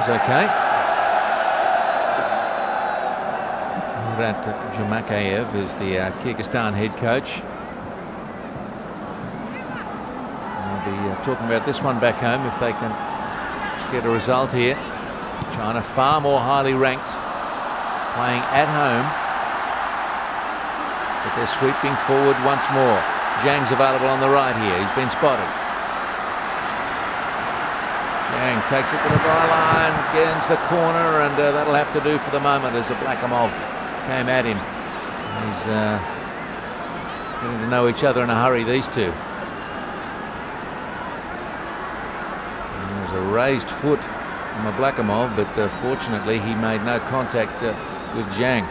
was okay. Murat Jumakayev is the Kyrgyzstan head coach. I'll be talking about this one back home if they can get a result here. China far more highly ranked, playing at home, but they're sweeping forward once more. Zhang's available on the right here. He's been spotted. Zhang takes it to the byline, gains the corner, and that'll have to do for the moment as the Blackamov came at him. He's getting to know each other in a hurry, these two. There was a raised foot from the Blackamov, but fortunately he made no contact with Zhang.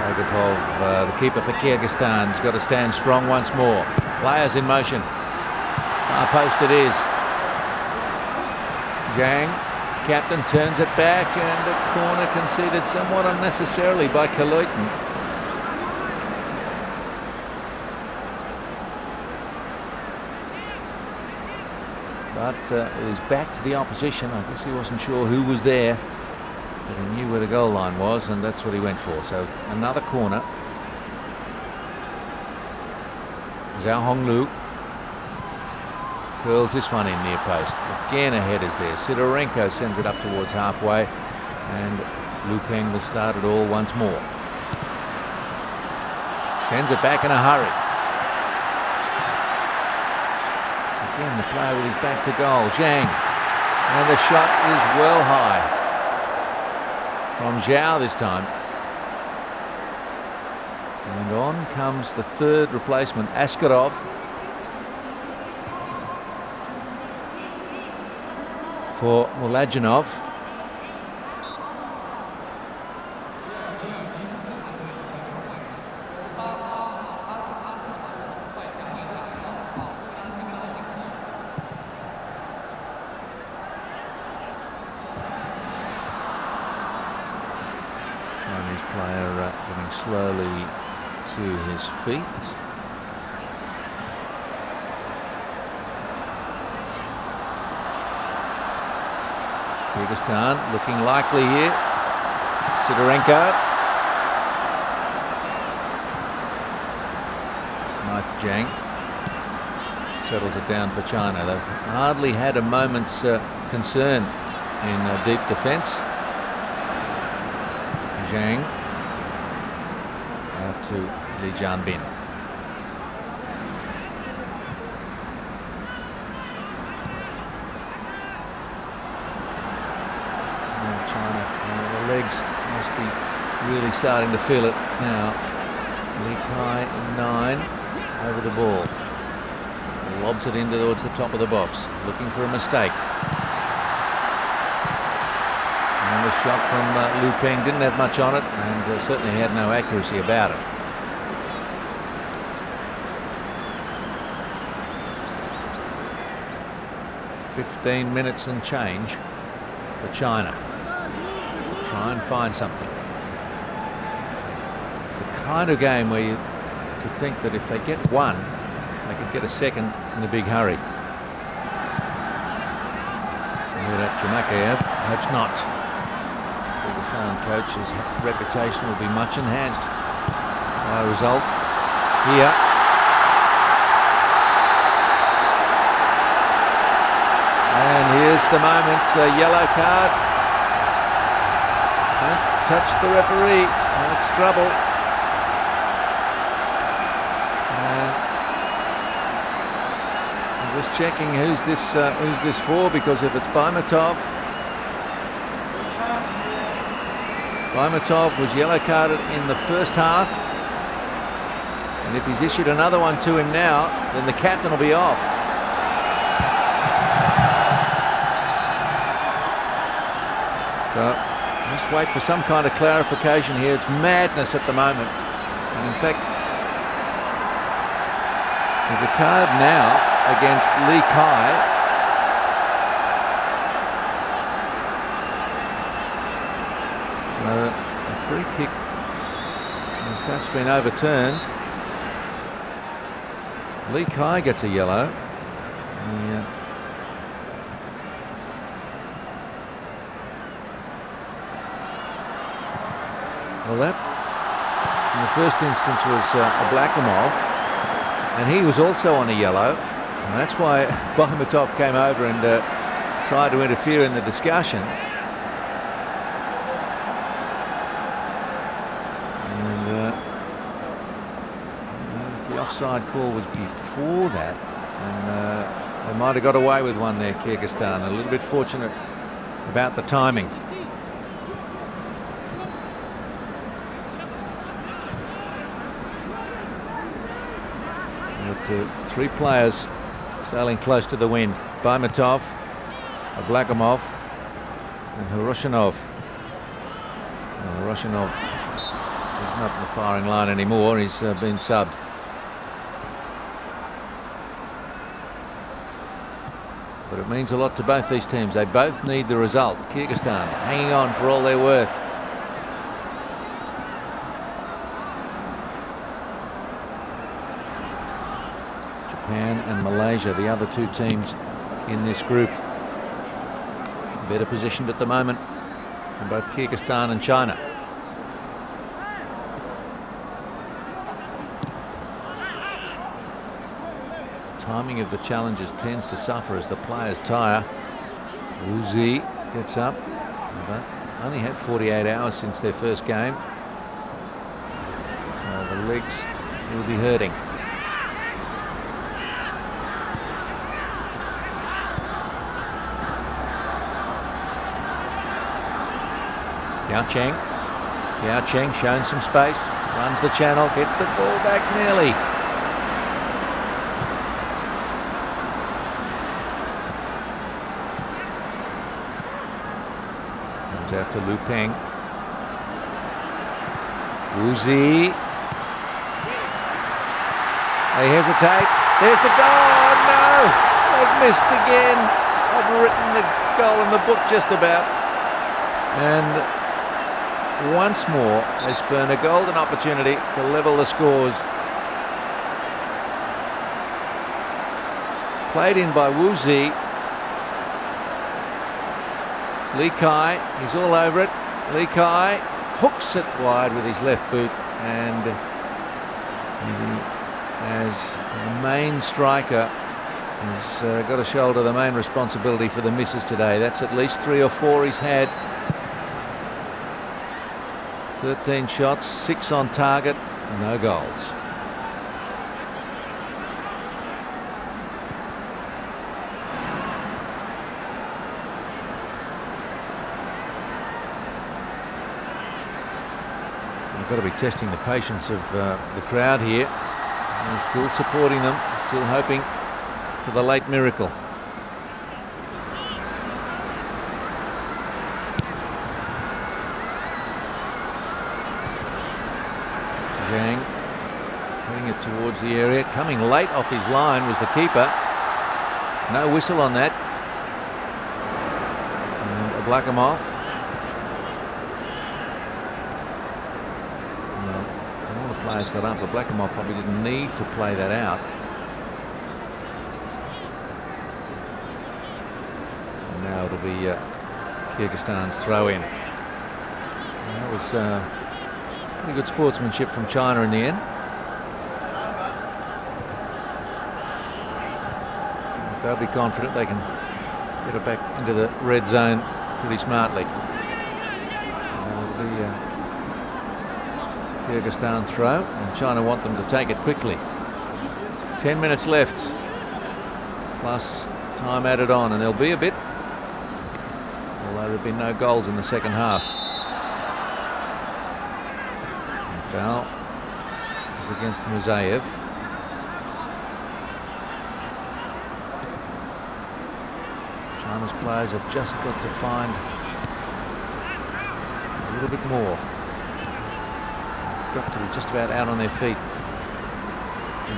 Agapov, the keeper for Kyrgyzstan, has got to stand strong once more. Players in motion. Far post it is. Zhang, captain, turns it back, and a corner conceded somewhat unnecessarily by Kyrgyzstan. But with his back to the opposition, I guess he wasn't sure who was there, but he knew where the goal line was, and that's what he went for. So another corner. Zhao Honglu curls this one in near post. Again, a header's there. Sidorenko sends it up towards halfway, and Lu Peng will start it all once more. Sends it back in a hurry. Again, the player with his back to goal, Zhang, and the shot is well high from Zhao this time. And on comes the third replacement, Askarov. For Mulajanov. Chinese player getting slowly to his feet. Kyrgyzstan looking likely here. Sidorenko. Mike Zhang settles it down for China. They've hardly had a moment's concern in deep defence. Zhang out to Li Jianbin. China, the legs must be really starting to feel it now. Li Kai in 9 over the ball. Lobs it in towards the top of the box, looking for a mistake. And the shot from Lu Peng didn't have much on it, and certainly had no accuracy about it. "15 minutes and change for China. Try and find something." It's the kind of game where you could think that if they get one, they could get a second in a big hurry. Murat Jumakayev hopes not. Kyrgyzstan coach's reputation will be much enhanced by a result here. And here's the moment, a yellow card. Don't touch the referee. That's trouble. And I'm just checking who's this for, because if it's Baimatov was yellow carded in the first half, and if he's issued another one to him now, then the captain will be off. So just wait for some kind of clarification here. It's madness at the moment. And in fact, there's a card now against Li Kai. So a free kick has perhaps been overturned. Li Kai gets a yellow. Well, that in the first instance was Ablakamov, and he was also on a yellow, and that's why Bahamatov came over and tried to interfere in the discussion. And if the offside call was before that, and they might have got away with one there, Kyrgyzstan. A little bit fortunate about the timing. But, three players sailing close to the wind: Bahamatov, Ablakamov, and Hiroshinov. Well, Hiroshinov is not in the firing line anymore. He's been subbed. But it means a lot to both these teams. They both need the result. Kyrgyzstan hanging on for all they're worth. Japan and Malaysia, the other two teams in this group, better positioned at the moment than both Kyrgyzstan and China. Timing of the challenges tends to suffer as the players tire. Wuzi gets up. They've only had 48 hours since their first game, so the legs will be hurting. Yao Cheng shown some space, runs the channel, gets the ball back nearly. Comes out to Lu Peng. Wuzi. They hesitate. There's the goal. Oh, no! They've missed again. I've written the goal in the book just about. And once more, they spurn a golden opportunity to level the scores. Played in by Wuzi. Li Kai, he's all over it. Li Kai hooks it wide with his left boot, and he, as the main striker, has got to shoulder the main responsibility for the misses today. That's at least 3 or 4 he's had. 13 shots, 6 on target, no goals. They've got to be testing the patience of the crowd here. They're still supporting them, still hoping for the late miracle. Zhang heading it towards the area. Coming late off his line was the keeper. No whistle on that. And Ablakamov. Well, all the players got up. Ablakamov probably didn't need to play that out. And now it'll be Kyrgyzstan's throw in. And that was pretty good sportsmanship from China in the end. They'll be confident they can get it back into the red zone pretty smartly. It'll be a Kyrgyzstan throw, and China want them to take it quickly. 10 minutes left, plus time added on, and there'll be a bit, although there've been no goals in the second half. Foul is against Musayev. China's players have just got to find a little bit more. They've got to be just about out on their feet.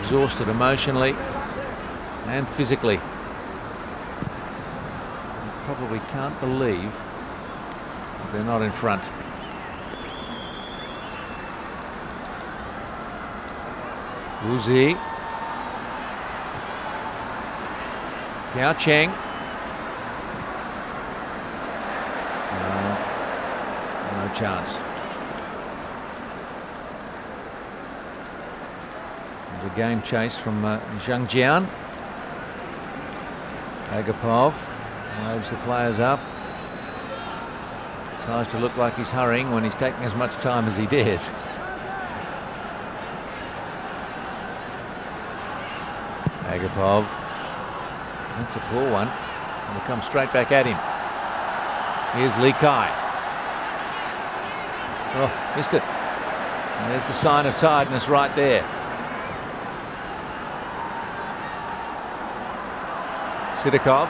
Exhausted emotionally and physically. They probably can't believe that they're not in front. Wuzi. Piao Cheng. No chance. There's a game chase from Zhang Jian. Agapov waves the players up. Tries to look like he's hurrying when he's taking as much time as he dares. Agapov. That's a poor one. It'll come straight back at him. Here's Li Kai. Oh, missed it. There's the sign of tiredness right there. Sidakov.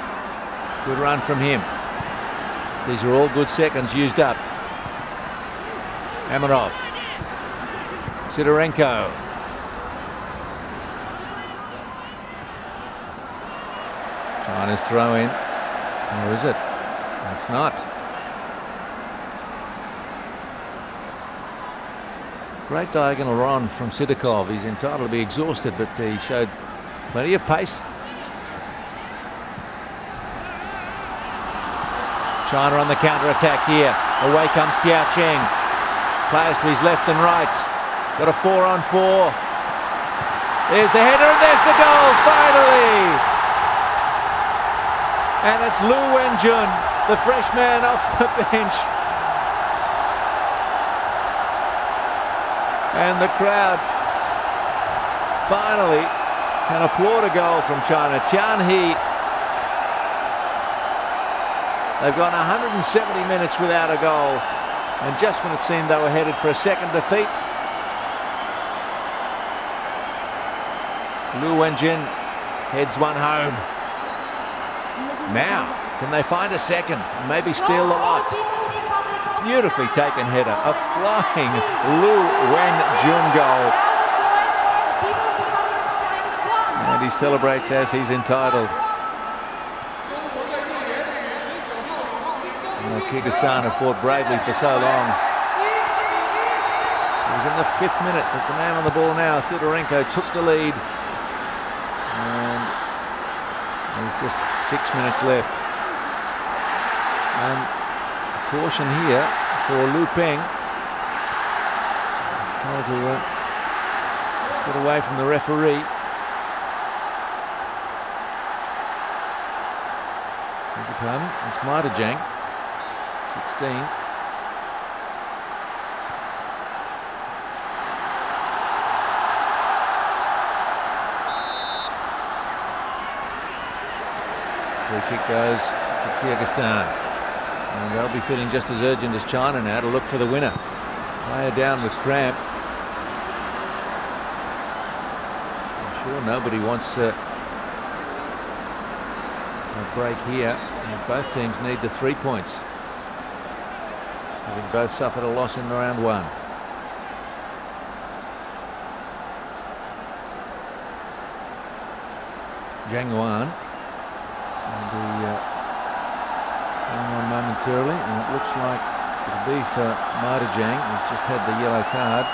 Good run from him. These are all good seconds used up. Amarov. Sidorenko. China's throw in. Or is it? It's not. Great diagonal run from Sidakov. He's entitled to be exhausted, but he showed plenty of pace. China on the counter-attack here. Away comes Piao Cheng. Players to his left and right. Got a 4-on-4. There's the header and there's the goal, finally! And it's Lu Wenjun, the fresh man off the bench. And the crowd finally can applaud a goal from China. Tianhe. They've gone 170 minutes without a goal, and just when it seemed they were headed for a second defeat, Lu Wenjun heads one home. Now, can they find a second and maybe steal the lot? Beautifully taken header, a flying Lu Wenjun goal. And he celebrates as he's entitled. Kyrgyzstan have fought bravely for so long. It was in the 5th minute that the man on the ball now, Sidorenko, took the lead. And there's just 6 minutes left. And a caution here for Lu Peng. He's told to just get away from the referee. Beg your pardon, it's Martajang. 16. Free kick goes to Kyrgyzstan. And they'll be feeling just as urgent as China now to look for the winner. Player down with cramp. I'm sure nobody wants a break here. And both teams need the 3 points, having both suffered a loss in round one. Zhang Yuan will be going on momentarily, and it looks like it'll be for Martajang, who's just had the yellow card.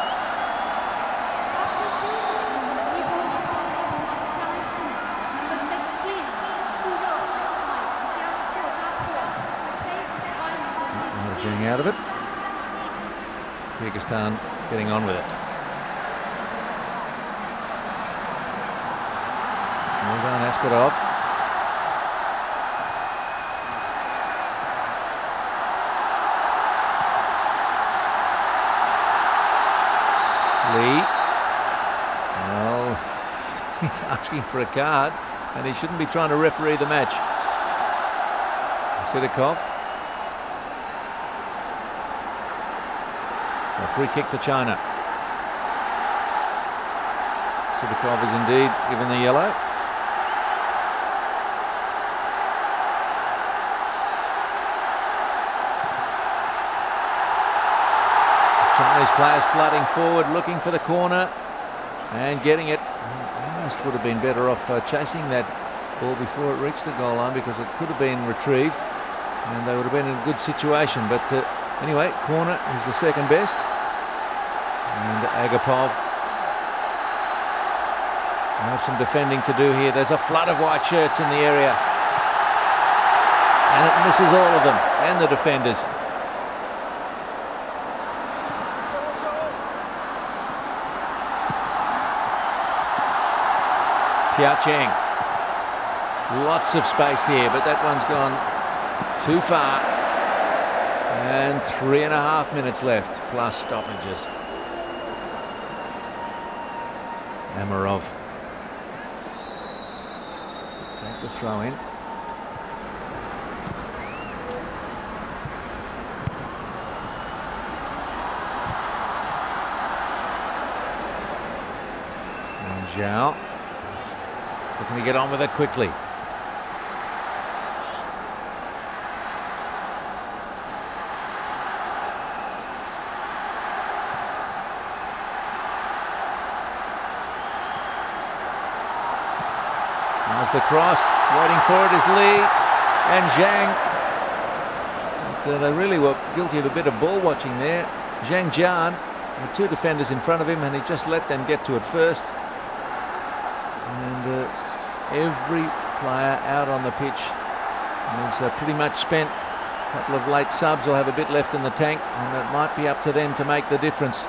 Martajang out of it. Kyrgyzstan getting on with it. Well done, Askarov. Lee. Well, he's asking for a card, and he shouldn't be trying to referee the match. Sidakov. A free kick to China. Sidakov is indeed given the yellow. Chinese players flooding forward, looking for the corner and getting it. Almost would have been better off chasing that ball before it reached the goal line, because it could have been retrieved and they would have been in a good situation. But anyway, corner is the second best. And Agapov will have some defending to do here. There's a flood of white shirts in the area. And it misses all of them and the defenders. Cheng. Lots of space here, but that one's gone too far. And 3.5 minutes left, plus stoppages. Amarov. Take the throw in. And Zhao. Looking to get on with it quickly. There's the cross. Waiting for it is Lee and Zhang. But, they really were guilty of a bit of ball watching there. Zhang Jian had two defenders in front of him and he just let them get to it first. And every player out on the pitch is pretty much spent. A couple of late subs will have a bit left in the tank, and it might be up to them to make the difference.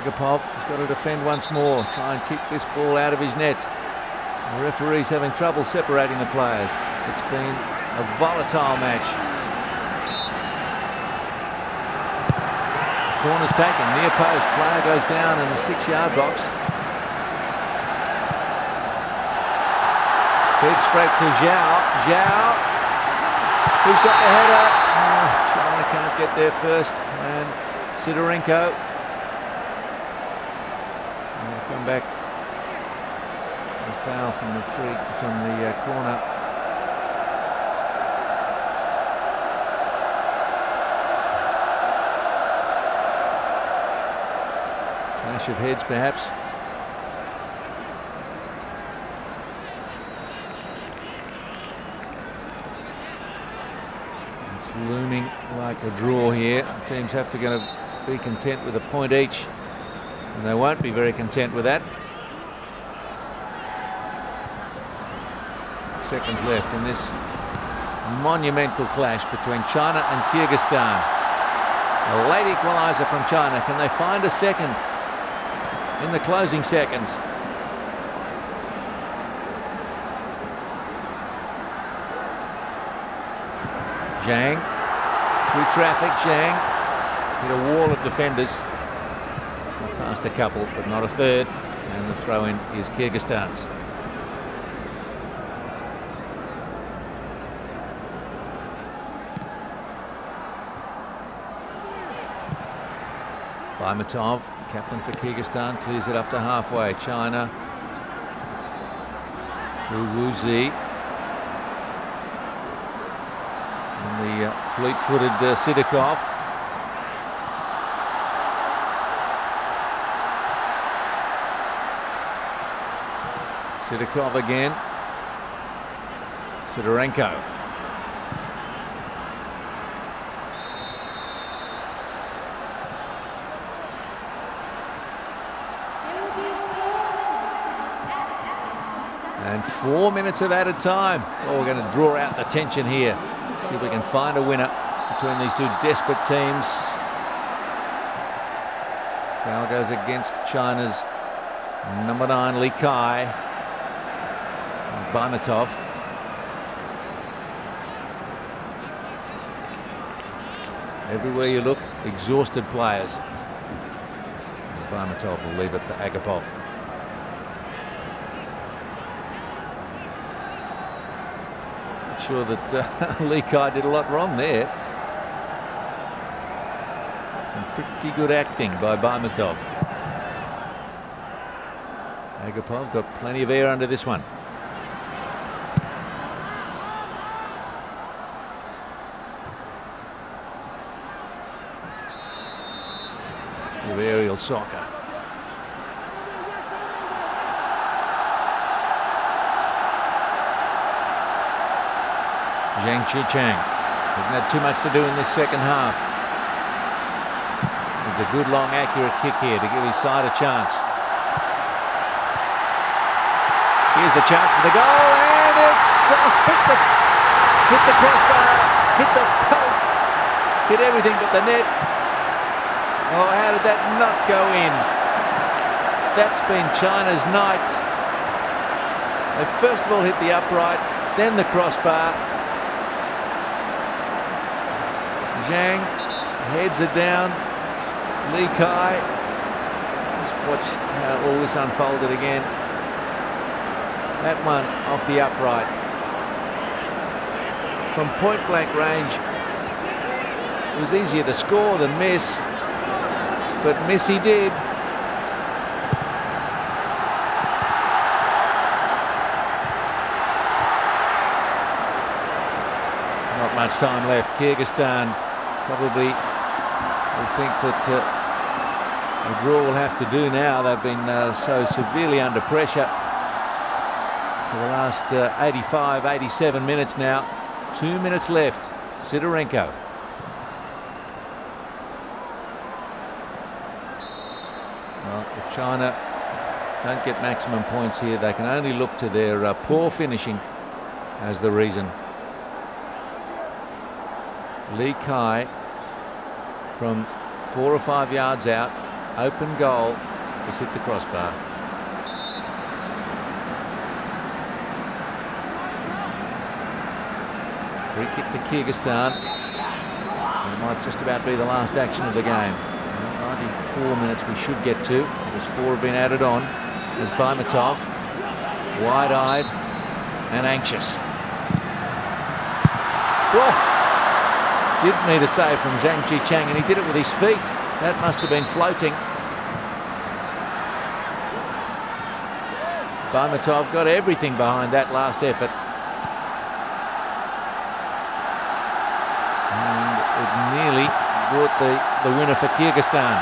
Agapov has got to defend once more, try and keep this ball out of his net. The referee's having trouble separating the players. It's been a volatile match. Corner's taken, near post, player goes down in the 6-yard box. Fed straight to Zhao. Zhao, who's got the header? Oh, China can't get there first, and Sidorenko will come back. A foul from the corner. Clash of heads, perhaps. It's looming like a draw here. Teams have to be content with a point each, and they won't be very content with that. Seconds left in this monumental clash between China and Kyrgyzstan. A late equaliser from China. Can they find a second in the closing seconds? Zhang through traffic. Zhang hit a wall of defenders. Got past a couple, but not a third. And the throw-in is Kyrgyzstan's. Baimatov, captain for Kyrgyzstan, clears it up to halfway. China through Wu-Zi. And the fleet-footed Sidikov. Sidikov again. Sidorenko. And 4 minutes of added time. So we're going to draw out the tension here. See if we can find a winner between these two desperate teams. Foul goes against China's number 9, Li Kai. And Baimatov. Everywhere you look, exhausted players. And Baimatov will leave it for Agapov. Sure that Li Kai did a lot wrong there. Some pretty good acting by Baimatov. Agapov got plenty of air under this one. Good aerial soccer. Zhang Chichang hasn't had too much to do in this second half. It's a good, long, accurate kick here to give his side a chance. Here's the chance for the goal, and it's hit the crossbar, hit the post, hit everything but the net. Oh, how did that not go in? That's been China's night. They first of all hit the upright, then the crossbar. Zhang heads it down. Li Kai. Let's watch how all this unfolded again. That one off the upright. From point blank range, it was easier to score than miss, but miss he did. Not much time left. Kyrgyzstan probably will think that a draw will have to do now. They've been so severely under pressure for the last 85, 87 minutes now. 2 minutes left. Sidorenko. Well, if China don't get maximum points here, they can only look to their poor finishing as the reason. Li Kai from 4 or 5 yards out, open goal, has hit the crossbar. Free kick to Kyrgyzstan. It might just about be the last action of the game. 94 minutes we should get to, because 4 have been added on. There's Baimatov, wide-eyed and anxious. Whoa. Didn't need a save from Zhang Jichang, and he did it with his feet. That must have been floating. Baimatov got everything behind that last effort. And it nearly brought the winner for Kyrgyzstan.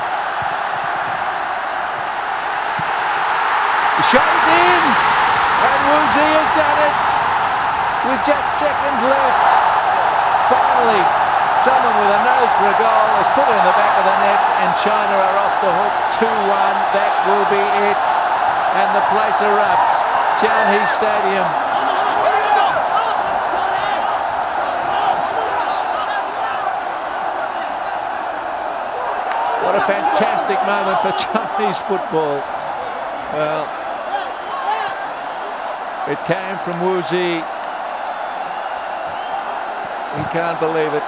The shot is in! And Wu Zi has done it! With just seconds left. Finally, someone with a nose for a goal has put it in the back of the net, and China are off the hook. 2-1. That will be it. And the place erupts. Tianhe Stadium. What a fantastic moment for Chinese football. Well, it came from Wu Zi. He can't believe it.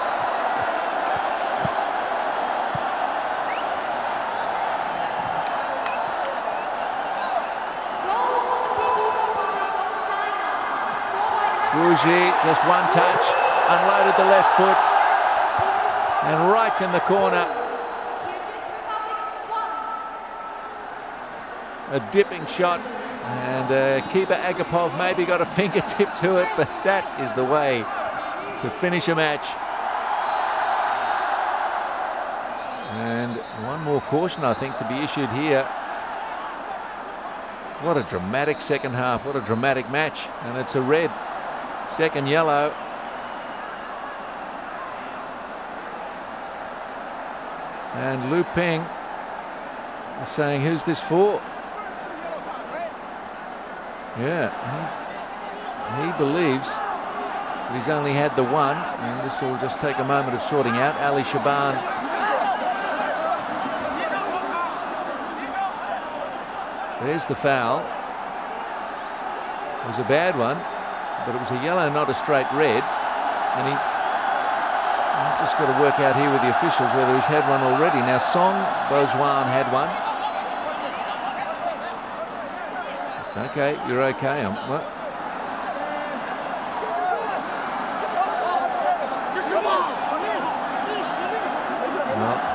Wu Zi, just one touch, unloaded the left foot, and right in the corner. A dipping shot, and keeper Agapov maybe got a fingertip to it, but that is the way to finish a match. And one more caution, I think, to be issued here. What a dramatic second half, what a dramatic match, and it's a red. Second yellow. And Lu Peng is saying, who's this for? Yeah, he believes that he's only had the one, and this will just take a moment of sorting out. Ali Shaban. There's the foul. It was a bad one, but it was a yellow, not a straight red. And I've just got to work out here with the officials whether he's had one already. Now, Song Bozwan had one. It's okay, you're okay. Well,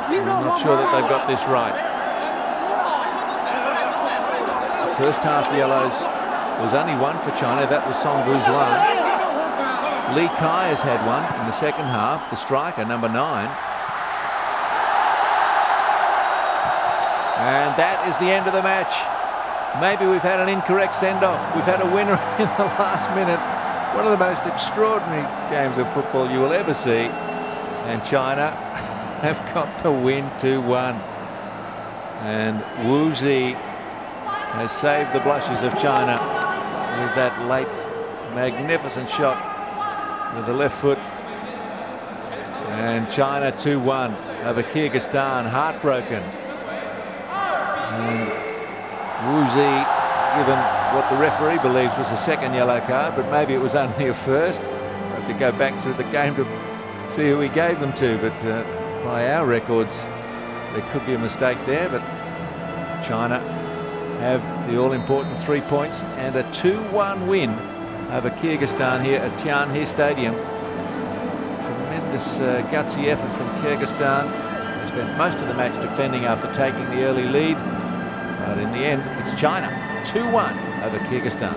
I'm not sure that they've got this right. The first half yellows, there was only one for China. That was Song Bozwan. Li Kai has had one in the second half, the striker, number 9. And that is the end of the match. Maybe we've had an incorrect send-off. We've had a winner in the last minute. One of the most extraordinary games of football you will ever see. And China have got the win 2-1. And Wu Zi has saved the blushes of China with that late magnificent shot with the left foot. And China 2-1 over Kyrgyzstan, heartbroken. And Wu Zi, given what the referee believes was a second yellow card, but maybe it was only a first. We'll have to go back through the game to see who he gave them to, but by our records there could be a mistake there. But China have the all-important 3 points and a 2-1 win over Kyrgyzstan here at Tianhe Stadium. Tremendous gutsy effort from Kyrgyzstan. They spent most of the match defending after taking the early lead, but in the end it's China 2-1 over Kyrgyzstan.